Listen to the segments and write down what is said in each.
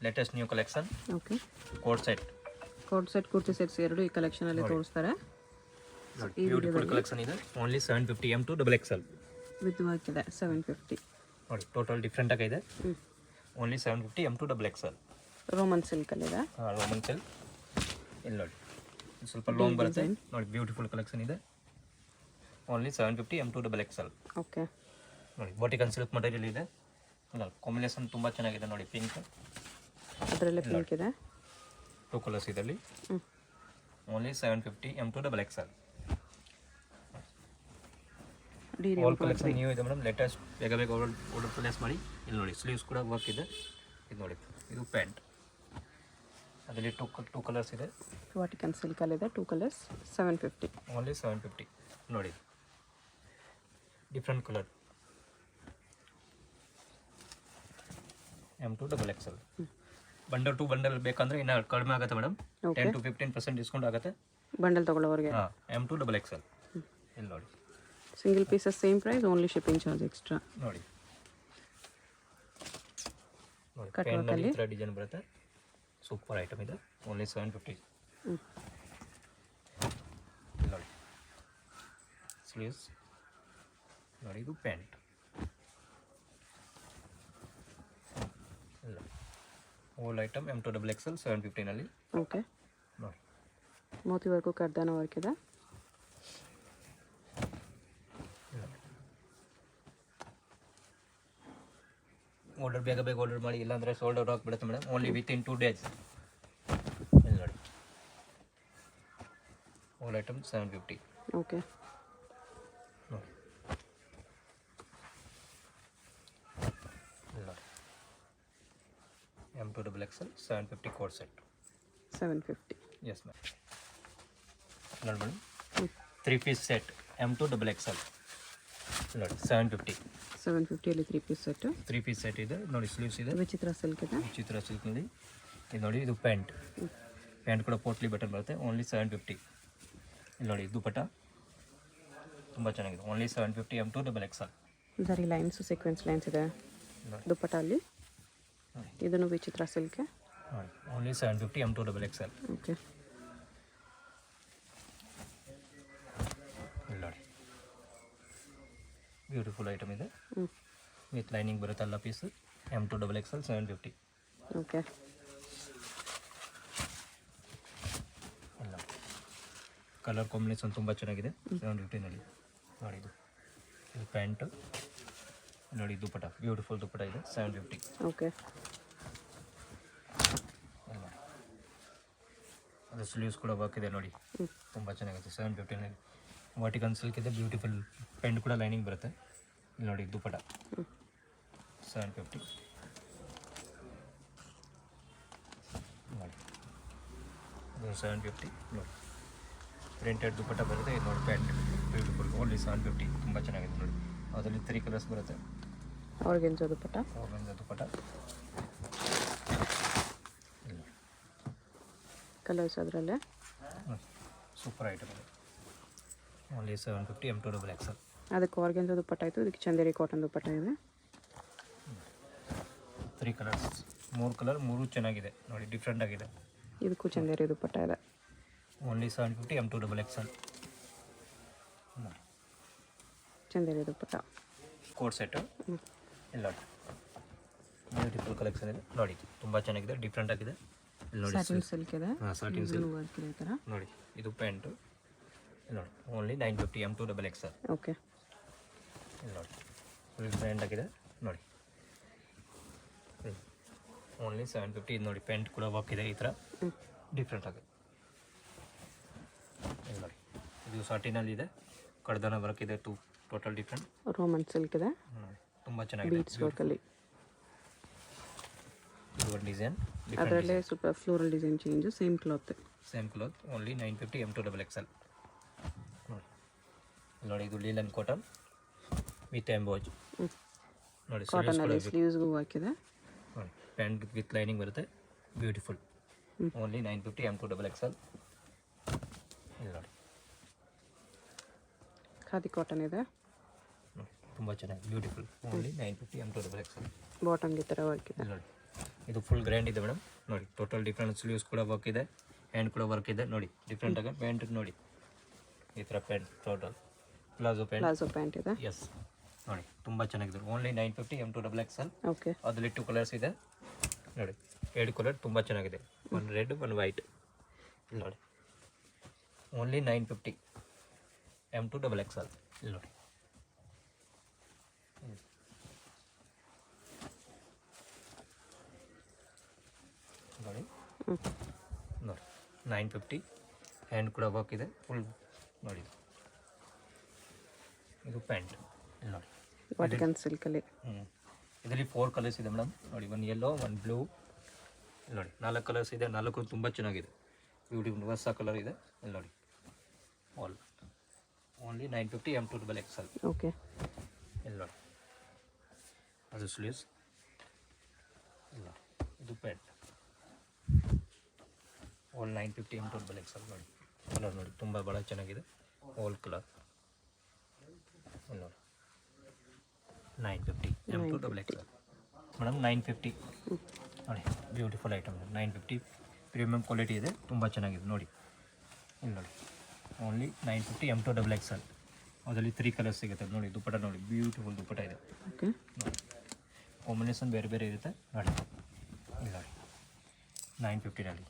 Latest new collection. Okay, coat set kurti sets ಎರಡು ಈ ಕಲೆಕ್ಷನಲ್ಲಿ ತೋರಿಸ್ತಾರೆ. ಈ ಬ್ಯೂಟಿಫುಲ್ ಕಲೆಕ್ಷನ್ ಇದೆ. Only 750 M to XXL with work ಇದೆ. 750 ನೋಡಿ, ಟೋಟಲ್ ಡಿಫ್ರೆಂಟ್ ಆಗಿದೆ. Only 750 M to XXL. Roman ಸಿಲ್ಕಲ್ಲಿದೆ. Roman silk. ಇಲ್ಲಿ ನೋಡಿ, ಸ್ವಲ್ಪ ಲಾಂಗ್ ಬರುತ್ತೆ ನೋಡಿ. ಬ್ಯೂಟಿಫುಲ್ ಕಲೆಕ್ಷನ್ ಇದೆ. Only 750 M to XXL. Okay, ನೋಡಿ ಬಾಟಿಕನ್ ಸಿಲ್ಕ್ ಮಟೀರಿಯಲ್ ಇದೆ. ಕಾಂಬಿನೇಷನ್ ತುಂಬ ಚೆನ್ನಾಗಿದೆ ನೋಡಿ. ಪಿಂಕ್, ಅದರಲ್ಲಿ ಪಿಂಕ್ ಇದೆ. 2 ಕಲರ್ಸ್ ಇದರಲ್ಲಿ. Only 750 M to XXL. All collection new ಇದೆ ಮೇಡಮ್. ಲೇಟೆಸ್ಟ್ ಬೇಗ ಬೇಗ ಆರ್ಡರ್ ಪ್ಲೇಸ್ ಮಾಡಿ. ಇಲ್ಲಿ ನೋಡಿ, ಸ್ಲೀವ್ಸ್ ಕೂಡ ವರ್ಕ್ ಇದೆ. ಇದು ನೋಡಿ, ಇದು ಪ್ಯಾಂಟ್. ಅದರಲ್ಲಿ ಟೂ ಕಲರ್ಸ್ ಇದೆ. ವಾಟಿಕನ್ ಸಿಲ್ಕಲ್ಲಿದೆ. 2 ಕಲರ್ಸ್. 750. ಓನ್ಲಿ 750. ನೋಡಿ, different colour. M to XXL. Bundle to bundle ಬೇಕಂದ್ರೆ ಇನ್ನೂ ಕಡಿಮೆ ಆಗುತ್ತೆ ಮೇಡಮ್. 10 to 15% ಡಿಸ್ಕೌಂಟ್ ಆಗುತ್ತೆ ಬಂಡಲ್ ತಗೊಳ್ಳೋರಿಗೆ. M to XXL. ಇಲ್ಲಿ ನೋಡಿ, single pieces same price, only shipping charge extra. ನೋಡಿ ಪೆನ್ನಲ್ಲಿ ಈ ಥರ ಡಿಸೈನ್ ಬರುತ್ತೆ. ಸೂಪರ್ ಐಟಮ್ ಇದೆ. ಓನ್ಲಿ 750. ನೋಡಿ, ಸ್ಲೀವ್ಸ್ ನೋಡಿ, ಇದು pant. All item M to XXL 750ನಲ್ಲಿ. ಓಕೆ, ನೋಡಿ, ಮೋತಿ ವರ್ಕು ಕರ್ದಾನ ವರ್ಕ್ ಇದೆ. ಆರ್ಡರ್ ಬೇಗ ಬೇಗ ಆರ್ಡರ್ ಮಾಡಿ, ಇಲ್ಲಾಂದರೆ ಸೋಲ್ಡ್ ಔಟ್ ಆಗಿಬಿಡುತ್ತೆ ಮೇಡಮ್. Only within 2 days. ಇಲ್ಲಿ ನೋಡಿ, ಓಲ್ ಐಟಮ್ 750. ಓಕೆ, ನೋಡಿ, ಇಲ್ಲಿ ನೋಡಿ, M to XXL 750 coat set. 750. Yes ma'am. ನೋಡಿ madam, 3 piece set M to XXL. ನೋಡಿ, 750. 750ಅಲ್ಲಿ 3 ಪೀಸ್ ಸೆಟ್. 3 ಪೀಸ್ ಸೆಟ್ ಇದೆ ನೋಡಿ. ಸ್ಲೀವ್ಸ್ ಇದೆ. ವಿಚಿತ್ರ ಸಿಲ್ಕ್ ಇದೆ. ವಿಚಿತ್ರ ಸಿಲ್ಕ್ನಲ್ಲಿ. ಇದು ನೋಡಿ, ಇದು ಪ್ಯಾಂಟ್. ಪ್ಯಾಂಟ್ ಕೂಡ ಪೋಟ್ಲಿ ಬಟನ್ ಬರುತ್ತೆ. ಓನ್ಲಿ 750. ಇಲ್ಲಿ ನೋಡಿ, ದುಪಟ್ಟ ತುಂಬ ಚೆನ್ನಾಗಿದೆ. Only 750 M to XXL. Zari lines, sequence lines ಇದೆ ದುಪಟ್ಟ ಅಲ್ಲಿ. ಇದನ್ನು ವಿಚಿತ್ರ ಸಿಲ್ಕ್. ನೋಡಿ, only 750 M to XXL. Okay, ಇಲ್ಲಿ ನೋಡಿ, ಬ್ಯೂಟಿಫುಲ್ ಐಟಮ್ ಇದೆ. ವಿತ್ ಲೈನಿಂಗ್ ಬರುತ್ತೆ ಎಲ್ಲ piece. M to XXL 750. Okay, ಎಲ್ಲ ಕಲರ್ ಕಾಂಬಿನೇಷನ್ ತುಂಬ ಚೆನ್ನಾಗಿದೆ. 750ನಲ್ಲಿ ನೋಡಿ. ಇದು ಪ್ಯಾಂಟು ನೋಡಿ. ದುಪಟ್ಟ, ಬ್ಯೂಟಿಫುಲ್ ದುಪಟ್ಟ ಇದೆ. 750. ಓಕೆ, ಎಲ್ಲ ಅದು ಸ್ಲೀವ್ಸ್ ಕೂಡ ವರ್ಕ್ ಇದೆ ನೋಡಿ. ತುಂಬ ಚೆನ್ನಾಗಿದೆ. 750ನಲ್ಲಿ ವಾಟಿಕನ್ ಸಿಲ್ಕ್ ಇದೆ. ಬ್ಯೂಟಿಫುಲ್ ಪ್ಯಾಂಟ್ ಕೂಡ ಲೈನಿಂಗ್ ಬರುತ್ತೆ. ಇಲ್ಲಿ ನೋಡಿ, ದುಪಟ್ಟ 750. ನೋಡಿ, ಇದು 750. ನೋಡಿ, ಪ್ರಿಂಟೆಡ್ ದುಪಟ್ಟ ಬರುತ್ತೆ. ಇದು ನೋಡಿ, ಪ್ಯಾಂಟ್ ಬ್ಯೂಟಿಫುಲ್. ಓನ್ಲಿ 750. ತುಂಬ ಚೆನ್ನಾಗಿದೆ ನೋಡಿ. ಅದರಲ್ಲಿ 3 ಕಲರ್ಸ್ ಬರುತ್ತೆ. ಆರ್ಗೆನ್ಜಾ ದುಪಟ್ಟ. ದುಪಟ್ಟ ಕಲರ್ಸ್ ಅದರಲ್ಲೇ. ಸೂಪರ್ ಐಟಮ್ ಇದೆ. Only 750 M to XXL. ಅದಕ್ಕೆ ಆರ್ಗೆನ್ಜಾ ದುಪಟ್ಟ ಆಯಿತು. ಇದಕ್ಕೆ ಚಂದೇರಿ ಕಾಟನ್ ದುಪಟ್ಟ ಇದೆ. 3 ಕಲರ್ಸ್, 3 ಕಲರ್, 3 ಚೆನ್ನಾಗಿದೆ ನೋಡಿ. ಡಿಫ್ರೆಂಟ್ ಆಗಿದೆ. ಇದಕ್ಕೂ ಚಂದೇರಿ ದುಪಟ್ಟ ಇದೆ. Only 750 M to XXL. Chanderi dupatta. Coat set. ಇಲ್ಲ, ಬ್ಯೂಟಿಫುಲ್ ಕಲೆಕ್ಷನ್ ಇದೆ ನೋಡಿ. ತುಂಬ ಚೆನ್ನಾಗಿದೆ. ಡಿಫ್ರೆಂಟ್ ಆಗಿದೆ. ಇಲ್ಲಿ ನೋಡಿ, ಸಾಟಿನ್ ಸಿಲ್ಕ್ ಇದೆ. ಸಾಟಿನ್ ಸಿಲ್ಕ್ ವರ್ಕ್ ಇದೆ ಈ ಥರ ನೋಡಿ. ಇದು ಪ್ಯಾಂಟು. ಇಲ್ಲಿ ನೋಡಿ, only 950 M to XXL. Okay, ಇಲ್ಲಿ ನೋಡಿ, ಫುಲ್ ಬ್ರ್ಯಾಂಡ್ ಆಗಿದೆ ನೋಡಿ. ಓನ್ಲಿ 750. ಇದು ನೋಡಿ, ಪ್ಯಾಂಟ್ ಕೂಡ ವರ್ಕ್ ಇದೆ ಈ ಥರ. ಡಿಫ್ರೆಂಟ್ ಆಗಿದೆ. ಇಲ್ಲಿ ನೋಡಿ, ಇದು ಸಾಟಿನಲ್ಲಿ ಇದೆ. ಕಡ್ದಾನ ವರ್ಕ್ ಇದೆ. Total different. ರೋಮನ್ ಸಿಲ್ಕ್ ಇದೆ. ತುಂಬ ಚೆನ್ನಾಗಿದೆ. ಬೀಟ್ಸ್ ವರ್ಕಲ್ಲಿ. ಇದು ಒಂದು ಡಿಸೈನ್. ಅದರಲ್ಲೇ ಸ್ವಲ್ಪ floral design change. Same cloth. Only 950 M to XXL. ನೋಡಿ, ಇದು ಲೀಲನ್ ಕಾಟನ್ ವಿತ್ ಎಂಬೋಜ್ ನೋಡಿ. ಕಾಟನಲ್ಲಿ ಸ್ಲೀವ್ಸ್ಗೂ ವರ್ಕ್ ಇದೆ. ನೋಡಿ, ಪ್ಯಾಂಟ್ ವಿತ್ ಲೈನಿಂಗ್ ಬರುತ್ತೆ. Beautiful. Only 950 M to XXL. ಇಲ್ಲಿ ನೋಡಿ, ಖಾದಿ ಕಾಟನ್ ಇದೆ. ತುಂಬ ಚೆನ್ನಾಗಿ beautiful. Only 950 M to XXL. ಬಾಟಮ್ಗೆ ಈ ಥರ ವರ್ಕ್ ಇದೆ. ಇಲ್ಲಿ ನೋಡಿ, ಇದು ಫುಲ್ ಗ್ರ್ಯಾಂಡ್ ಇದೆ ಮೇಡಮ್ ನೋಡಿ. ಟೋಟಲ್ ಡಿಫ್ರೆಂಟ್ ಸ್ಲೀವ್ಸ್ ಕೂಡ ವರ್ಕ್ ಇದೆ, ಹ್ಯಾಂಡ್ ಕೂಡ ವರ್ಕ್ ಇದೆ ನೋಡಿ. ಡಿಫ್ರೆಂಟಾಗಿ ಪ್ಯಾಂಟ್ ನೋಡಿ, ಈ ಥರ ಪ್ಯಾಂಟ್ ಟೋಟಲ್ ಪ್ಲಾಜೋ ಪ್ಯಾಂಟ್ ಇದೆ. ಎಸ್ ನೋಡಿ, ತುಂಬ ಚೆನ್ನಾಗಿದೆ. Only 950 M2XXL. ಓಕೆ, ಅದರಲ್ಲಿ 2 ಕಲರ್ಸ್ ಇದೆ ನೋಡಿ. 2 ಕಲರ್ ತುಂಬ ಚೆನ್ನಾಗಿದೆ, ಒಂದು ರೆಡ್ ಒಂದು ವೈಟ್ ನೋಡಿ. ಓನ್ಲಿ 950 M2XXL ಇಲ್ಲಿ ನೋಡಿ. ನೋಡಿ ನೋಡಿ 950. ಹ್ಯಾಂಡ್ ಕೂಡ ವರ್ಕ್ ಇದೆ ಫುಲ್ ನೋಡಿ. ಇದು ಪ್ಯಾಂಟ್ ಇಲ್ಲಿ ನೋಡಿ, ವಾಟಿಕನ್ ಸಿಲ್ಕಲ್ಲಿ. ಇದರಲ್ಲಿ 4 ಕಲರ್ಸ್ ಇದೆ ಮೇಡಮ್ ನೋಡಿ. ಒಂದು ಯೆಲ್ಲೋ, ಒಂದು ಬ್ಲೂ ಇಲ್ಲಿ ನೋಡಿ. 4 ಕಲರ್ಸ್ ಇದೆ, 4 ತುಂಬ ಚೆನ್ನಾಗಿದೆ. ಬ್ಯೂಟಿಫುಲ್ ಹೊಸ ಕಲರ್ ಇದೆ ಇಲ್ಲಿ ನೋಡಿ. All only 950 M2XXL. ಓಕೆ, ಇಲ್ಲಿ ನೋಡಿ. ಅದು ಸ್ಲೀವ್ಸ್ ಇಲ್ಲ, ಇದು ಪ್ಯಾಂಟ್. ಆಲ್ 950 M2XXL ನೋಡಿ. ಕಲರ್ ನೋಡಿ, ತುಂಬ ಭಾಳ ಚೆನ್ನಾಗಿದೆ. ಆಲ್ ಕಲರ್ ಇಲ್ಲಿ ನೋಡಿ. 950 M2XXL ಮೇಡಮ್. 950 ನೋಡಿ, ಬ್ಯೂಟಿಫುಲ್ ಐಟಮ್. 950 ಪ್ರೀಮಿಯಮ್ ಕ್ವಾಲಿಟಿ ಇದೆ, ತುಂಬ ಚೆನ್ನಾಗಿದೆ ನೋಡಿ. ಇಲ್ಲಿ ನೋಡಿ, ಓನ್ಲಿ 950 M2XXL. ಅದರಲ್ಲಿ 3 ಕಲರ್ಸ್ ಸಿಗುತ್ತೆ ನೋಡಿ. ದುಪ್ಪಟ ನೋಡಿ, ಬ್ಯೂಟಿಫುಲ್ ದುಪ್ಪಟ ಇದೆ ಓಕೆ. ನೋಡಿ, ಕಾಂಬಿನೇಷನ್ ಬೇರೆ ಬೇರೆ ಇರುತ್ತೆ ನೋಡಿ. ಇಲ್ಲಿ ನೋಡಿ 950ನಲ್ಲಿ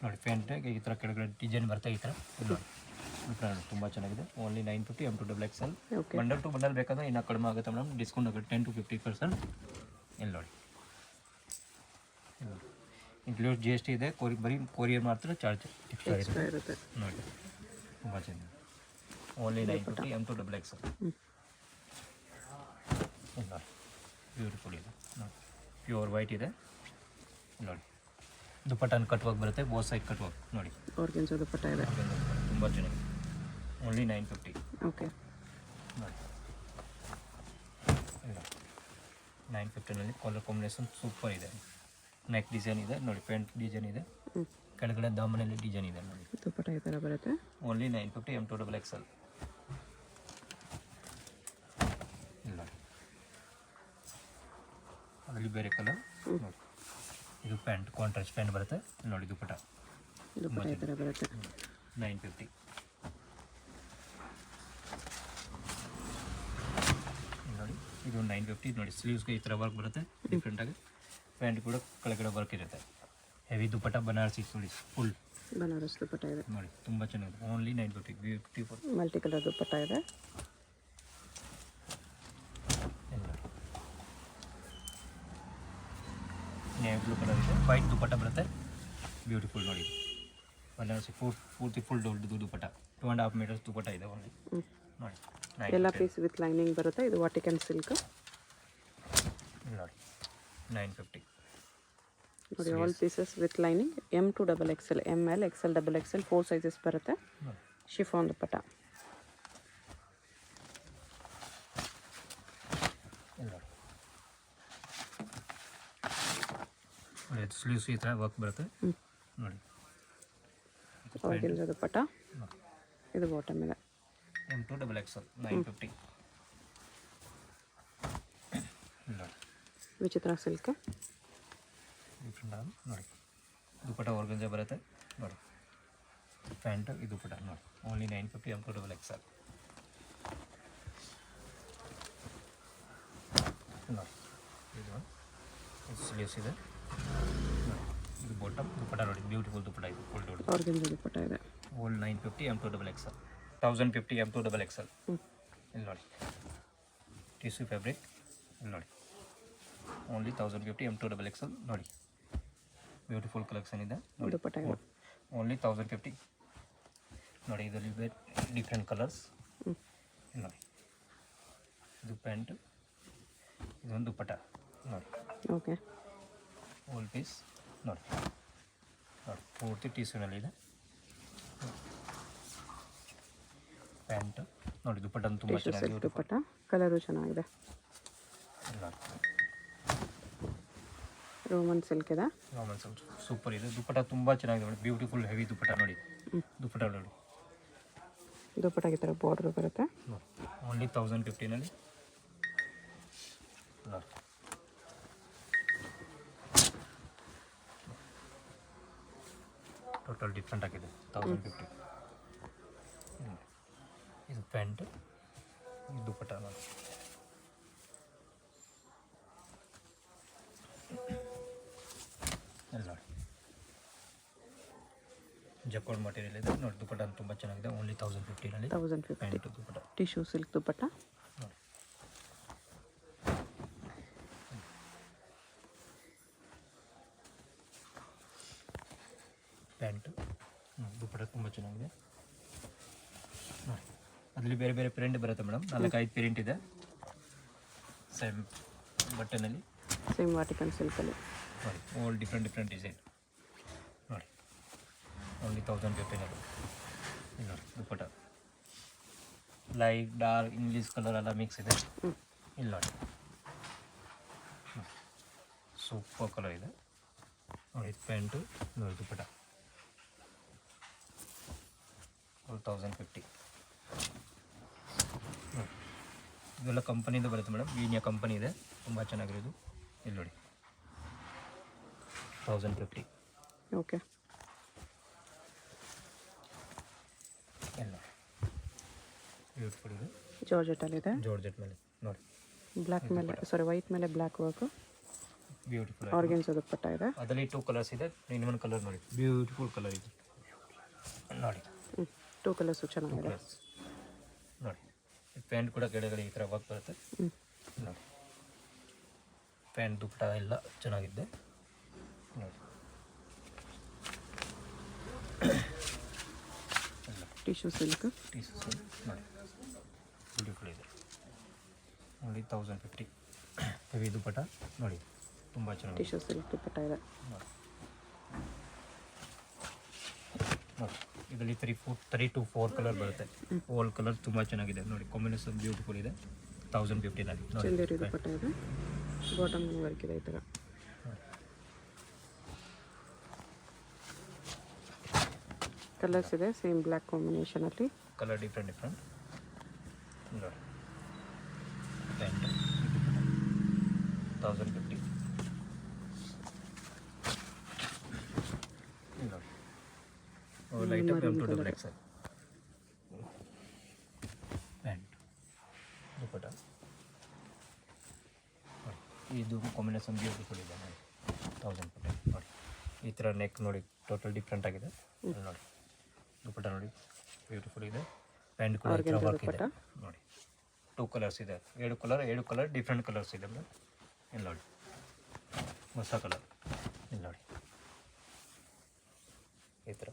ನೋಡಿ. ಪ್ಯಾಂಟಿಗೆ ಈ ಥರ ಕೆಳಗಡೆ ಡಿಸೈನ್ ಬರ್ತಾ ಈ ಥರ ಇಲ್ಲಿ ನೋಡಿ. ತುಂಬ ಚೆನ್ನಾಗಿದೆ. Only 950 M2XXL. Bundle to bundle ಬೇಕಾದ್ರೆ ಇನ್ನೂ ಕಡಿಮೆ ಆಗುತ್ತೆ ಮೇಡಮ್, ಡಿಸ್ಕೌಂಟ್ ಆಗುತ್ತೆ 10 to 50%. ಇಲ್ಲಿ ನೋಡಿ, ಇನ್ಕ್ಲೂಡ್ GST ಇದೆ. ಬರೀ ಕೊರಿಯರ್ ಮಾತ್ರ ಚಾರ್ಜ್ ಎಕ್ಸ್ಟ್ರಾ ಇರುತ್ತೆ ನೋಡಿ. ತುಂಬ ಚೆನ್ನಾಗಿದೆ. Only 950 M2XXL. ಇಲ್ಲಿ ನೋಡಿ, ಬ್ಯೂಟಿಫುಲ್ ಇದೆ ನೋಡಿ. ಪ್ಯೂರ್ ವೈಟ್ ಇದೆ ನೋಡಿ. ದುಪ್ಪಟ್ಟನ ಕಟ್ ವರ್ಕ್ ಬರುತ್ತೆ, ಬೋತ್ ಸೈಡ್ ಕಟ್ ವರ್ಕ್ ನೋಡಿ. ಆರ್ಗೆನ್ಸಾ ದುಪ್ಪಟ್ಟ ಇದೆ, ತುಂಬ ಚೆನ್ನಾಗಿದೆ. ಓನ್ಲಿ 950. ಓಕೆ ನೋಡಿ, 950ನಲ್ಲಿ ಕಲರ್ ಕಾಂಬಿನೇಷನ್ ಸೂಪರ್ ಇದೆ. ನೆಕ್ ಡಿಸೈನ್ ಇದೆ ನೋಡಿ, ಪ್ಯಾಂಟ್ ಡಿಸೈನ್ ಇದೆ, ಕೆಳಗಡೆ ದಾಮನಲ್ಲಿ ಡಿಸೈನ್ ಇದೆ ನೋಡಿ. ದುಪ್ಪಟ್ಟ ಈ ಥರ ಬರುತ್ತೆ. Only 950 M2XXL. ಇಲ್ಲ ನೋಡಿ, ಅದರಲ್ಲಿ ಬೇರೆ ಕಲರ್ ನೋಡಿ. ಇದು ಪ್ಯಾಂಟ್ ಕಾಂಟ್ರಾಸ್ಟ್ ಪ್ಯಾಂಟ್ ಬರುತ್ತೆ ನೋಡಿ. ದುಪ್ಪಟ್ಟ ಈ ಥರ ಬರುತ್ತೆ. 950 ನೋಡಿ. ಇದು 950 ನೋಡಿ. ಸ್ಲೀವ್ಸ್ಗೆ ಈ ಥರ ವರ್ಕ್ ಬರುತ್ತೆ ಡಿಫ್ರೆಂಟಾಗಿ. ಪ್ಯಾಂಟ್ ಕೂಡ ಕೆಳಗಡೆ ವರ್ಕ್ ಇರುತ್ತೆ. ಹೆವಿ ದುಪ್ಪಟ್ಟ ಬನಾರಸಿ ನೋಡಿ, ಫುಲ್ ಬನಾರಸ್ ದುಪ್ಪಟ್ಟ ಇದೆ ನೋಡಿ. ತುಂಬ ಚೆನ್ನಾಗಿದೆ. ಓನ್ಲಿ 950. ಬ್ಯೂಟಿಫುಲ್ ಮಲ್ಟಿ ಕಲರ್ ದುಪ್ಪಟ್ಟ ಇದೆ. ನೇವಿ ಬ್ಲೂ ಕಲರ್ ಇದೆ, ವೈಟ್ ದುಪ್ಪಟ್ಟ ಬರುತ್ತೆ. ಬ್ಯೂಟಿಫುಲ್ ನೋಡಿ. ಬನಾರಸಿ ಪೂರ್ತಿ ಫುಲ್ ದೊಡ್ಡದು ದುಪ್ಪಟ್ಟ. 2.5 ಮೀಟರ್ಸ್ ದುಪ್ಪಟ್ಟ ಇದೆ ಓನ್ಲಿ ನೋಡಿ. ಎಲ್ಲ ಪೀಸ್ ವಿತ್ ಲೈನಿಂಗ್ ಬರುತ್ತೆ. ಇದು ವಾಟಿಕನ್ ಸಿಲ್ಕ್ ನೋಡಿ. 950 ನೋಡಿ. All pieces with lining. M2XXL, ML, XL, XXL 4 sizes ಬರುತ್ತೆ. ಶಿಫಾನ್ ದುಪ್ಪಟ್ಟ. ಸ್ಲೀವ್ಸ್ ಈ ಥರ ವರ್ಕ್ ಬರುತ್ತೆ ನೋಡಿ. ಆರ್ಗೆನ್ಸಾ ದುಪ್ಪಟ್ಟ. ಇದು ಬಾಟಮ್ ಇದೆ. M2XXL 950 ನೋಡಿ. ವಿಚಿತ್ರ ಸಿಲ್ಕ್ ಡಿಫ್ರೆಂಟ್ ನೋಡಿ. ದುಪ್ಪಟ್ಟ ಆರ್ಗನ್ಜಾ ಬರುತ್ತೆ ನೋಡಿ. ಪ್ಯಾಂಟ್ ಇದು ದುಪ್ಪಟ್ಟ ನೋಡಿ. ಓನ್ಲಿ 950 M2XXL ನೋಡಿ. ಇದು ಸ್ಲೀವ್ಸ್ ಇದೆ ನೋಡಿ. ಇದು ಬಾಟಮ್ ದುಪ್ಪಟ್ಟ ನೋಡಿ. ಬ್ಯೂಟಿಫುಲ್ ದುಪ್ಪಟ್ಟ ಇದು, ಫುಲ್ ದೊಡ್ಡ ಆರ್ಗೆನ್ಸಾ ದುಪ್ಪಟ್ಟ ಇದೆ. ಓಲ್ 950 M2XXL. 1050 M2XXL ಇಲ್ಲಿ ನೋಡಿ. ಟಿಶ್ಯೂ ಫ್ಯಾಬ್ರಿಕ್ ಇಲ್ಲಿ ನೋಡಿ. ಓನ್ಲಿ 1050 M2XXL ನೋಡಿ. ಬ್ಯೂಟಿಫುಲ್ ಕಲೆಕ್ಷನ್ ಇದೆ ನೋಡಿ. ಓನ್ಲಿ 1050 ನೋಡಿ. ಇದರಲ್ಲಿ ಬೇರೆ ಡಿಫ್ರೆಂಟ್ ಕಲರ್ಸ್ ಇಲ್ಲಿ ನೋಡಿ. ಇದು ಪ್ಯಾಂಟ್, ಇದೊಂದು ದುಪ್ಪಟ್ಟ ನೋಡಿ. ಓಕೆ, ಓಲ್ ಪೀಸ್ ನೋಡಿ. ನೋಡಿ, ಪೂರ್ತಿ ಟಿಶ್ಯೂನಲ್ಲಿ ಇದೆ. ಪ್ಯಾಂಟ್ ನೋಡಿ. ದುಪ್ಪಟ್ಟ ತುಂಬ ಚೆನ್ನಾಗಿದೆ. ದುಪ್ಪಟ್ಟ ಕಲರು ಚೆನ್ನಾಗಿದೆ. ರೋಮನ್ ಸಿಲ್ಕ್ ಇದೆ. ರೋಮನ್ ಸಿಲ್ಕ್ ಸೂಪರ್ ಇದೆ. ದುಪ್ಪಟ್ಟ ತುಂಬ ಚೆನ್ನಾಗಿದೆ ನೋಡಿ. ಬ್ಯೂಟಿಫುಲ್ ಹೆವಿ ದುಪ್ಪಟ್ಟ ನೋಡಿ. ದುಪ್ಪಟ್ಟ ನೋಡಿ. ದುಪ್ಪಟ್ಟಾಗಿ ಥರ ಬಾರ್ಡರ್ ಬರುತ್ತೆ. ಓನ್ಲಿ 1050ನಲ್ಲಿ ಟೋಟಲ್ ಡಿಫ್ರೆಂಟ್ ಆಗಿದೆ 1050. ಇದು ಪ್ಯಾಂಟ್, ಇದು ದುಪಟ್ಟ ನೋಡಿ. ಎಲ್ಲ ನೋಡಿ ಜಕೋಡ್ ಮಟೀರಿಯಲ್ ಇದೆ ನೋಡಿ. ದುಪಟ್ಟ ತುಂಬ ಚೆನ್ನಾಗಿದೆ. ಓನ್ಲಿ 1050ನಲ್ಲಿ 1050. Pant dupatta tissue silk dupatta. ನೋಡಿ. ಪ್ಯಾಂಟು ದುಪಟ್ಟ ತುಂಬ ಚೆನ್ನಾಗಿದೆ ನೋಡಿ. ಅದರಲ್ಲಿ ಬೇರೆ ಬೇರೆ ಪ್ರಿಂಟ್ ಬರುತ್ತೆ ಮೇಡಮ್. 4-5 ಪ್ರಿಂಟ್ ಇದೆ ಸೇಮ್ ಬಟ್ಟೆನಲ್ಲಿ. ಸೇಮ್ ವಾಟಿಕನ್ ಸಿಲ್ಕಲ್ಲಿ ನೋಡಿ. ಆಲ್ ಡಿಫ್ರೆಂಟ್ ಡಿಸೈನ್ ನೋಡಿ. ಓನ್ಲಿ 1050ನಲ್ಲಿ. ಇಲ್ಲಿ ನೋಡಿ dupatta light dark English colour ಎಲ್ಲ ಮಿಕ್ಸ್ ಇದೆ. ಇಲ್ಲಿ ನೋಡಿ ಸೂಪರ್ ಕಲರ್ ಇದೆ ನೋಡಿ. ಪ್ಯಾಂಟು ನೋಡಿ ದುಪಟ್ಟ 1050. ಇದೆಲ್ಲ ಕಂಪನಿಯಿಂದ ಬರುತ್ತೆ ಮೇಡಮ್. ವೀನಿಯಾ ಕಂಪನಿ ಇದೆ, ತುಂಬ ಚೆನ್ನಾಗಿರೋದು. ಇಲ್ಲಿ ನೋಡಿ 1050. ಓಕೆ. ಎಲ್ಲ ಬ್ಯೂಟಿಫುಲ್ ಇದೆ. ಜಾರ್ಜೆಟಲ್ಲಿದೆ. ಜಾರ್ಜೆಟ್ ಮೇಲೆ ನೋಡಿ. ಬ್ಲ್ಯಾಕ್ ಮೇಲೆ ವೈಟ್ ಮೇಲೆ black work. Beautiful organza dupatta ಇದೆ. ಅದರಲ್ಲಿ 2 ಕಲರ್ಸ್ ಇದೆ. ಇನ್ನೊಂದು ಕಲರ್ ನೋಡಿ, ಬ್ಯೂಟಿಫುಲ್ ಕಲರ್ ಇದೆ ನೋಡಿ. 2 ಕಲರ್ಸು ಚೆನ್ನಾಗಿದೆ ಕಲರ್ಸ್ ನೋಡಿ. ಪ್ಯಾಂಟ್ ಕೂಡ ಕೆಳಗಡೆ ಈ ಥರ ವರ್ಕ್ ಬರುತ್ತೆ ನೋಡಿ. ಪ್ಯಾಂಟ್ ದುಪಟ್ಟ ಎಲ್ಲ ಚೆನ್ನಾಗಿದೆ ನೋಡಿ. ಟಿಶ್ಯೂ ಸಿಲ್ಕ್ ನೋಡಿ ಬ್ಯೂಟಿಫುಲ್ ಇದೆ. ಓನ್ಲಿ 1050. ಹೆವಿ ದುಪಟ್ಟ ನೋಡಿ, ತುಂಬ ಚೆನ್ನಾಗಿದೆ. ಟಿಶ್ಯೂ ಸಿಲ್ಕ್ ದುಪಟ್ಟ ಇದೆ ನೋಡಿ. ಇದರಲ್ಲಿ 3 to 4 ಕಲರ್ ಬರುತ್ತೆ. ಆಲ್ ಕಲರ್ ತುಂಬ ಚೆನ್ನಾಗಿದೆ ನೋಡಿ. ಕಾಂಬಿನೇಷನ್ ಬ್ಯೂಟಿಫುಲ್ ಇದೆ. 1050ನಲ್ಲಿ ಚಂದೇರಿ ದುಪಟ್ಟ ಇದೆ. ಬಾಟಮ್ ವರ್ಕ್ ಇದೆ ಈ ಥರ. ಕಲರ್ಸ್ ಇದೆ ಸೇಮ್ ಬ್ಲ್ಯಾಕ್ ಕಾಂಬಿನೇಷನಲ್ಲಿ. ಕಲರ್ ಡಿಫ್ರೆಂಟ್ ನೋಡಿ. ಪ್ಯಾಂಟ್ 1050 ನೋಡಿ. ಲೈಟ್ M2XL ಪ್ಯಾಂಟ್ ದುಪಟ್ಟ ನೋಡಿ. ಇದು ಕಾಂಬಿನೇಷನ್ ಬ್ಯೂಟಿಫುಲ್ ಇದೆ ನೋಡಿ. 1050 ನೋಡಿ. ಈ ಥರ ನೆಕ್ ನೋಡಿ, ಟೋಟಲ್ ಡಿಫ್ರೆಂಟ್ ಆಗಿದೆ ನೋಡಿ. ದುಪಟ್ಟ ನೋಡಿ ಬ್ಯೂಟಿಫುಲ್ ಇದೆ. ಪ್ಯಾಂಟ್ ಕೂಡ ಈ ಥರ ವರ್ಕ್ ಇದೆ ನೋಡಿ. 2 ಕಲರ್ಸ್ ಇದೆ. 7 ಕಲರ್ ಡಿಫ್ರೆಂಟ್ ಕಲರ್ಸ್ ಇದೆ ಮೇಡಮ್. ಇಲ್ಲಿ ನೋಡಿ ಹೊಸ ಕಲರ್. ಇಲ್ಲಿ ನೋಡಿ ಈ ಥರ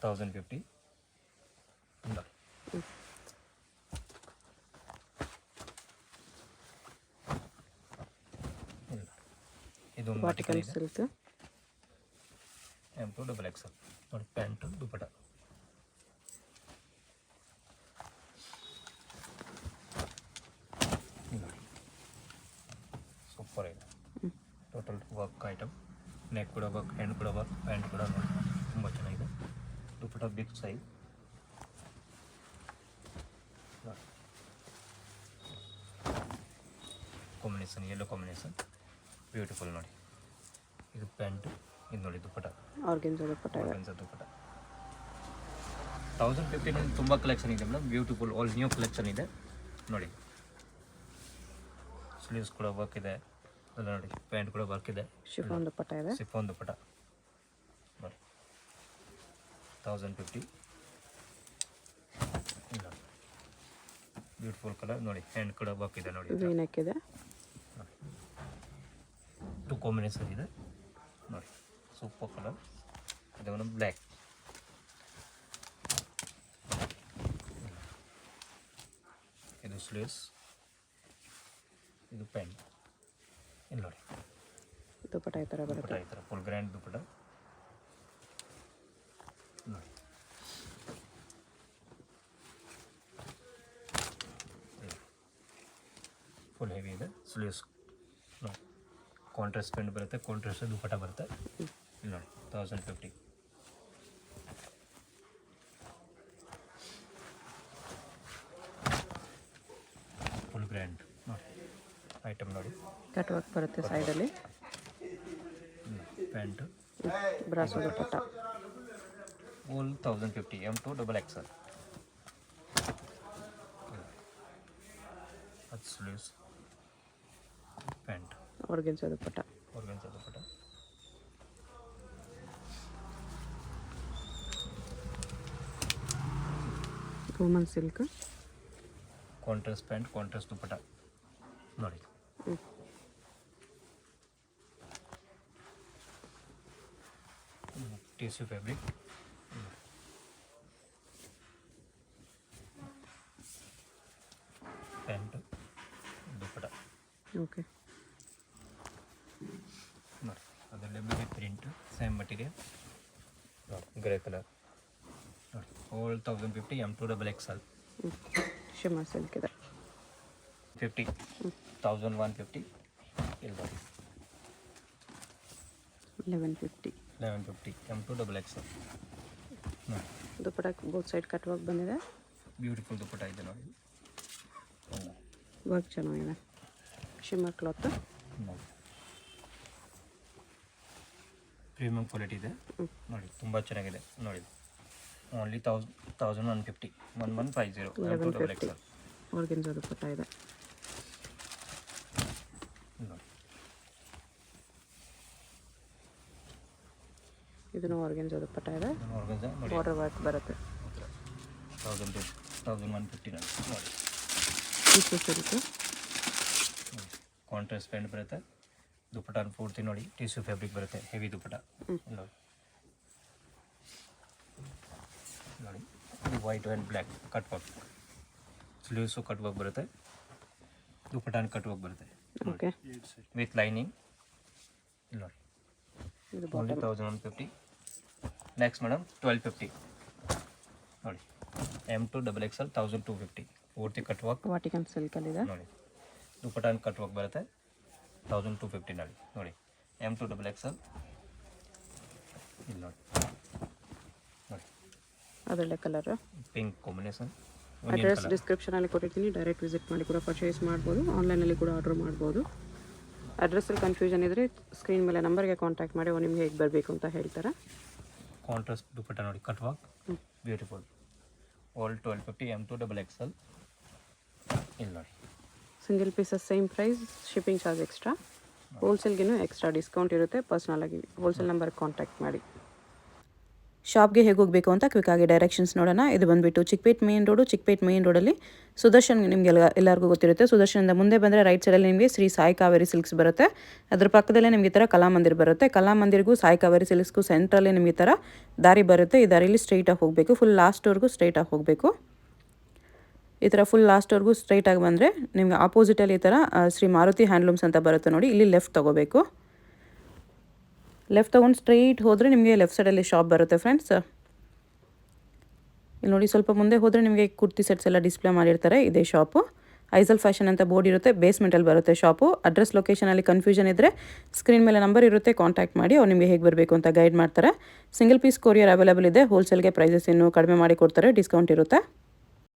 1050 ನೋಡಿ. ಇದು ವಾಟಿಕನ್ ಸಿಲ್ಕ್ M2XL ನೋಡಿ. ಪ್ಯಾಂಟು ದುಪಟ್ಟ ನೋಡಿ ಸೂಪರ್ ಇದೆ. Total work item. ನೆಕ್ ಕೂಡ ವರ್ಕ್, ಹ್ಯಾಂಡ್ ಕೂಡ ವರ್ಕ್, ಪ್ಯಾಂಟ್ ಕೂಡ ನೋಡಿ ತುಂಬ ಚೆನ್ನಾಗಿದೆ. Dupatta big size combination, yellow combination beautiful ನೋಡಿ. ಇದು ಪ್ಯಾಂಟು, ಇದು ನೋಡಿ ದುಪಟ್ಟ ಆರ್ಗೆನ್ಸಾ ದುಪಟ್ಟ ಇದೆ. ಆರ್ಗೆನ್ಸಾ ದುಪಟ್ಟ 1050ನಲ್ಲಿ ತುಂಬ ಕಲೆಕ್ಷನ್ ಇದೆ madam. Beautiful all new collection ಇದೆ ನೋಡಿ. ಸ್ಲೀವ್ಸ್ ಕೂಡ ವರ್ಕ್ ಇದೆ ಎಲ್ಲ ನೋಡಿ. ಪ್ಯಾಂಟ್ ಕೂಡ ವರ್ಕ್ ಇದೆ. ಶಿಫಾನ್ ದುಪಟ್ಟ ಇದೆ. ಶಿಫಾನ್ ದುಪಟ್ಟ ನೋಡಿ 1050 ಬ್ಯೂಟಿಫುಲ್ ಕಲರ್ ನೋಡಿ. ಹ್ಯಾಂಡ್ ಕೂಡ ವರ್ಕ್ ಇದೆ ನೋಡಿ. ವಿ ನೆಕ್ ಇದೆ. 2 ಕಾಂಬಿನೇಷನ್ ಇದೆ ನೋಡಿ. Super colour. ಅದೇ ಒಂದು ಬ್ಲ್ಯಾಕ್. ಇದು ಸ್ಲೀವ್ಸ್, ಇದು ಪ್ಯಾಂಟ್. ಇಲ್ಲಿ ನೋಡಿ ದುಪಟ್ಟ ಈ ಥರ ದುಪಟ್ಟ ಬರುತ್ತೆ. ಈ ಥರ ಫುಲ್ ಗ್ರ್ಯಾಂಡ್ ದುಪಟ್ಟ ನೋಡಿ. ಫುಲ್ ಹೆವಿ ಇದೆ. ಸ್ಲೀವ್ಸ್ ನೋಡಿ. ಕಾಂಟ್ರಾಸ್ಟ್ ಪ್ಯಾಂಟ್ ಬರುತ್ತೆ, ಕಾಂಟ್ರಾಸ್ಟ್ ದುಪಟ್ಟ ಬರುತ್ತೆ. ಇಲ್ಲಿ ನೋಡಿ 1050 ಫುಲ್ ಗ್ರ್ಯಾಂಡ್ ನೋಡಿ ಐಟಮ್ ನೋಡಿ. ಕಟ್ ವರ್ಕ್ ಬರುತ್ತೆ ಸೈಡಲ್ಲಿ. Pant brasso dupatta all 1050 M2 XXL. ಅದು sleeves pant organza dupatta. Organza dupatta. Roman silk. Contrast pant, contrast dupatta ನೋಡಿ. Tissue fabric. Pant dupatta okay. ನೋಡಿ ಅದರಲ್ಲೇ ಬೇರೆ ಪ್ರಿಂಟ್ ಸೇಮ್ ಮಟೀರಿಯಲ್ ನೋಡಿ, ಗ್ರೇ ಕಲರ್ ನೋಡಿ. All 1050 M2 XXL. Shimmer silk ಇದೆ. 50 1150 ಇಲ್ಲಿ ನೋಡಿ. 1150. 1150 M2 XXL ನೋಡಿ. ದುಪ್ಪಟ್ಟ ಬೋತ್ ಸೈಡ್ ಕಟ್ ವರ್ಕ್ ಬಂದಿದೆ. ಬ್ಯೂಟಿಫುಲ್ ದುಪ್ಪಟ್ಟ ಇದೆ ನೋಡಿ. ವರ್ಕ್ ಚೆನ್ನಾಗಿದೆ. ಶಿಮ್ಮರ್ ಕ್ಲಾತ್ ನೋಡಿ, ಪ್ರೀಮಿಯಂ ಕ್ವಾಲಿಟಿ ಇದೆ ನೋಡಿ, ತುಂಬ ಚೆನ್ನಾಗಿದೆ ನೋಡಿ. ಓನ್ಲಿ 1150 1150 M2 XXL ಆರ್ಗೆನ್ಸಾ ದುಪ್ಪಟ್ಟ ಇದೆ ನೋಡಿ. ಇದನ್ನು ಆರ್ಗೆನ್ಸಾ ದುಪ್ಪಟ್ಟ ಇದೆ. ಆರ್ಗನ್ಸಾ ನೋಡಿ, ಬಾರ್ಡರ್ ವರ್ಕ್ ಬರುತ್ತೆ. 1150 ನೋಡಿ. Tissue silk. ಕಾಂಟ್ರಾಸ್ಟ್ ಪ್ಯಾಂಟ್ ಬರುತ್ತೆ. ದುಪ್ಪಟ್ಟ ಪೂರ್ತಿ ನೋಡಿ ಟಿಶ್ಯೂ ಫ್ಯಾಬ್ರಿಕ್ ಬರುತ್ತೆ, ಹೆವಿ ದುಪ್ಪಟ್ಟ ನೋಡಿ. ನೋಡಿ white and black cut work. Sleeves cut work ಬರುತ್ತೆ, ದುಪ್ಪಟ್ಟ ಕಟ್ ವರ್ಕ್ ಬರುತ್ತೆ ಓಕೆ. ವಿತ್ ಲೈನಿಂಗ್ ಇಲ್ಲಿ ನೋಡಿ. ಇದು ಓನ್ಲಿ 1150. ನೆಕ್ಸ್ಟ್ ಮೇಡಮ್ 1250 ನೋಡಿ. M2 XXL 1250 ಪೂರ್ತಿ ಕಟ್ ವರ್ಕ್ ವಾಟಿಕನ್ ಸಿಲ್ಕಲ್ಲಿದೆ ನೋಡಿ. ದುಪ್ಪಟ್ಟ ಕಟ್ ವರ್ಕ್ ಬರುತ್ತೆ 1250 ನೋಡಿ. M2 XXL ಇಲ್ಲಿ ನೋಡಿ. ನೋಡಿ ಅದರಲ್ಲೇ ಕಲರು. Pink combination. ಅಡ್ರೆಸ್ ಡಿಸ್ಕ್ರಿಪ್ಷನಲ್ಲಿ ಕೊಟ್ಟಿರ್ತೀನಿ, ಡೈರೆಕ್ಟ್ ವಿಸಿಟ್ ಮಾಡಿ ಕೂಡ ಪರ್ಚೇಸ್ ಮಾಡ್ಬೋದು, ಆನ್ಲೈನಲ್ಲಿ ಕೂಡ ಆರ್ಡರ್ ಮಾಡ್ಬೋದು. ಅಡ್ರೆಸ್ಸಲ್ಲಿ ಕನ್ಫ್ಯೂಷನ್ ಇದ್ದರೆ ಸ್ಕ್ರೀನ್ ಮೇಲೆ ನಂಬರ್ಗೆ ಕಾಂಟ್ಯಾಕ್ಟ್ ಮಾಡಿ ಅವ್ರು ನಿಮ್ಗೆ ಹೇಗೆ ಬರಬೇಕು ಅಂತ ಹೇಳ್ತಾರೆ. ಕಾಂಟ್ರಾಸ್ಟ್ ದುಪ್ಪಟ್ಟ ನೋಡಿ, cut work beautiful. All 1250 M2 XXL ಇಲ್ಲಿ ನೋಡಿ. Single pieces same price, shipping charge extra. ಹೋಲ್ಸೇಲ್ಗಿನೂ ಎಕ್ಸ್ಟ್ರಾ ಡಿಸ್ಕೌಂಟ್ ಇರುತ್ತೆ. ಪರ್ಸ್ನಲಾಗಿ ಹೋಲ್ಸೇಲ್ ನಂಬರ್ಗೆ ಕಾಂಟ್ಯಾಕ್ಟ್ ಮಾಡಿ. ಶಾಪ್ಗೆ ಹೇಗೆ ಹೋಗಬೇಕು ಅಂತ ಕ್ವಿಕ್ಕಾಗಿ ಡೈರೆಕ್ಷನ್ಸ್ ನೋಡೋಣ. ಇದು ಬಂದುಬಿಟ್ಟು Chickpet main road. Chickpet main ರೋಡಲ್ಲಿ ಸುದರ್ಶನ್ ನಿಮಗೆ ಎಲ್ಲರಿಗೂ ಗೊತ್ತಿರುತ್ತೆ. ಸುದರ್ಶನದಿಂದ ಮುಂದೆ ಬಂದರೆ ರೈಟ್ ಸೈಡಲ್ಲಿ ನಿಮಗೆ ಶ್ರೀ ಸಾಯಿ ಕಾವೇರಿ ಸಿಲ್ಕ್ಸ್ ಬರುತ್ತೆ. ಅದ್ರ ಪಕ್ಕದಲ್ಲೇ ನಿಮಗೆ ಈ ಥರ ಕಲಾಮಂದಿರ್ ಬರುತ್ತೆ. ಕಲಾಮಂದಿರ್ಗೂ ಸಾಯಿ ಕಾವೇರಿ ಸಿಲ್ಕ್ಸ್ಗೂ ಸೆಂಟ್ರಲ್ಲಿ ನಿಮಗೆ ಈ ಥರ ದಾರಿ ಬರುತ್ತೆ. ಈ ದಾರಿಯಲ್ಲಿ ಸ್ಟ್ರೈಟಾಗಿ ಹೋಗಬೇಕು, ಫುಲ್ ಲಾಸ್ಟ್ವರೆಗೂ ಸ್ಟ್ರೈಟಾಗಿ ಹೋಗಬೇಕು. ಈ ಥರ ಫುಲ್ ಲಾಸ್ಟ್ವರೆಗೂ ಸ್ಟ್ರೈಟಾಗಿ ಬಂದರೆ ನಿಮಗೆ ಆಪೋಸಿಟಲ್ಲಿ ಈ ಥರ ಶ್ರೀ ಮಾರುತಿ ಹ್ಯಾಂಡ್ಲೂಮ್ಸ್ ಅಂತ ಬರುತ್ತೆ ನೋಡಿ. ಇಲ್ಲಿ ಲೆಫ್ಟ್ ತೊಗೋಬೇಕು. ಲೆಫ್ಟ್ ತೊಗೊಂಡು ಸ್ಟ್ರೈಟ್ ಹೋದರೆ ನಿಮಗೆ ಲೆಫ್ಟ್ ಸೈಡಲ್ಲಿ ಶಾಪ್ ಬರುತ್ತೆ ಫ್ರೆಂಡ್ಸ್. ಇಲ್ಲಿ ನೋಡಿ, ಸ್ವಲ್ಪ ಮುಂದೆ ಹೋದರೆ ನಿಮಗೆ ಕುರ್ತಿ ಸೆಟ್ಸ್ ಎಲ್ಲ ಡಿಸ್ಪ್ಲೇ ಮಾಡಿರ್ತಾರೆ. ಇದೇ ಶಾಪು. ಐಸಲ್ ಫ್ಯಾಷನ್ ಅಂತ ಬೋರ್ಡ್ ಇರುತ್ತೆ, ಬೇಸ್ಮೆಂಟಲ್ಲಿ ಬರುತ್ತೆ ಶಾಪು. ಅಡ್ರೆಸ್ ಲೊಕೇಶನಲ್ಲಿ ಕನ್ಫ್ಯೂಷನ್ ಇದ್ದರೆ ಸ್ಕ್ರೀನ್ ಮೇಲೆ ನಂಬರ್ ಇರುತ್ತೆ, ಕಾಂಟ್ಯಾಕ್ಟ್ ಮಾಡಿ ಅವ್ರು ನಿಮಗೆ ಹೇಗೆ ಬರಬೇಕು ಅಂತ ಗೈಡ್ ಮಾಡ್ತಾರೆ. ಸಿಂಗಲ್ ಪೀಸ್ ಕೊರಿಯರ್ ಅವೈಲೇಬಲ್ ಇದೆ. ಹೋಲ್ಸೇಲ್ಗೆ ಪ್ರೈಸಸ್ ಇನ್ನೂ ಕಡಿಮೆ ಮಾಡಿ ಕೊಡ್ತಾರೆ, ಡಿಸ್ಕೌಂಟ್ ಇರುತ್ತೆ.